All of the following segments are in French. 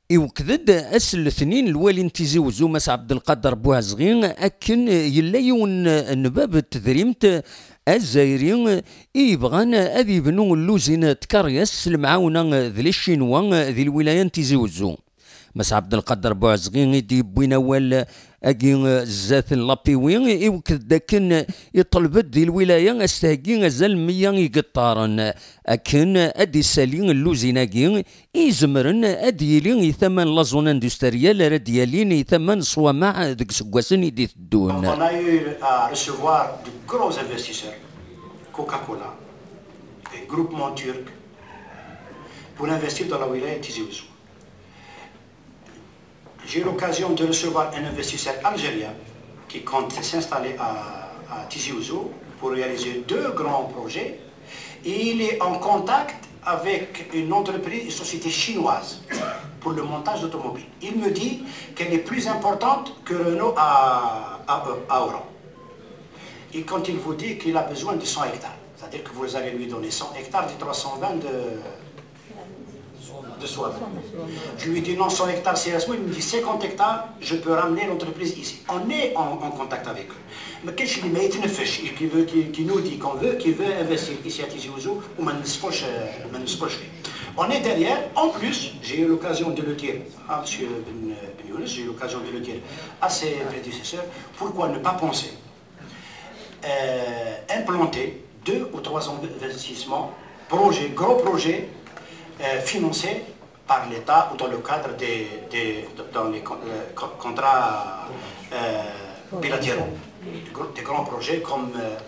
يوكدد اسل الاثنين الوالي نتيزي وزوماس عبد القادر بوعزغين اكن يلا يون النباب التدريمت الزايرين يبغان اذي بنو اللوزين تكريس المعاونه ذي الشينوا ذي الولايه نتيزي وزو مس عبد القادر بوعزغين يدي بوينا وال اكين زات لابيوين يوكد داكن يطلب دي الولايه استهكين زال 100 يقطارن اكن ادي سالين اللوزيناكين يزمرن ادي يلين يثمن لازون اندستريال راه ديالين يثمن صوامع ديك سكواسن يدي الدون. On a eu à recevoir de gros investisseurs, Coca-Cola, des groupements turcs, pour investir dans la wilaya Tizi Ouzou. J'ai eu l'occasion de recevoir un investisseur algérien qui compte s'installer à Tizi Ouzou pour réaliser 2 grands projets. Et il est en contact avec une entreprise, une société chinoise pour le montage d'automobiles. Il me dit qu'elle est plus importante que Renault à Oran. Et quand il vous dit qu'il a besoin de 100 hectares, c'est-à-dire que vous allez lui donner 100 hectares de 320 de soi. Je lui dis non, 100 hectares c'est assez. Il me dit 50 hectares, je peux ramener l'entreprise ici. On est en contact avec eux. Mais qu'est-ce qu'il met une fiche qui nous dit qu'on veut, qu'il veut investir ici à Tizi Ouzou, ou on est derrière. En plus, j'ai eu l'occasion de le dire à M. Ben Younes, j'ai eu l'occasion de le dire à ses prédécesseurs, pourquoi ne pas penser implanter 2 ou 3 investissements, gros projets, financés par l'État ou dans le cadre des contrats bilatéraux, des grands projets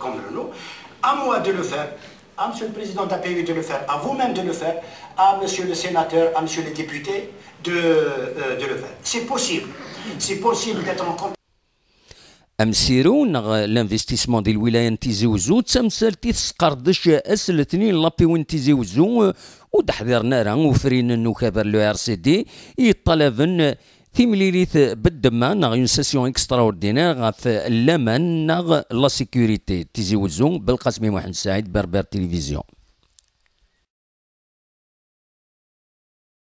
comme Renault. À moi de le faire, à M. le Président d'APU de le faire, à vous-même de le faire, à M. le Sénateur, à M. le Député de le faire. C'est possible. C'est possible d'être en contact. امسيرو نغ الانفستيسمون ديال الولايه نتيزي وزو تمثال تيسقردش اسل اثنين لابي وين تيزي وزو ودحذرنا راه وفرين النكابر لو ار سي دي يطلبن ثيمليليث بالدما نغ اون سيسيون اكسترا اوردينير غاف اللمن نغ لا سيكوريتي تيزي وزو بالقاسمي محمد سعيد بربر تلفزيون.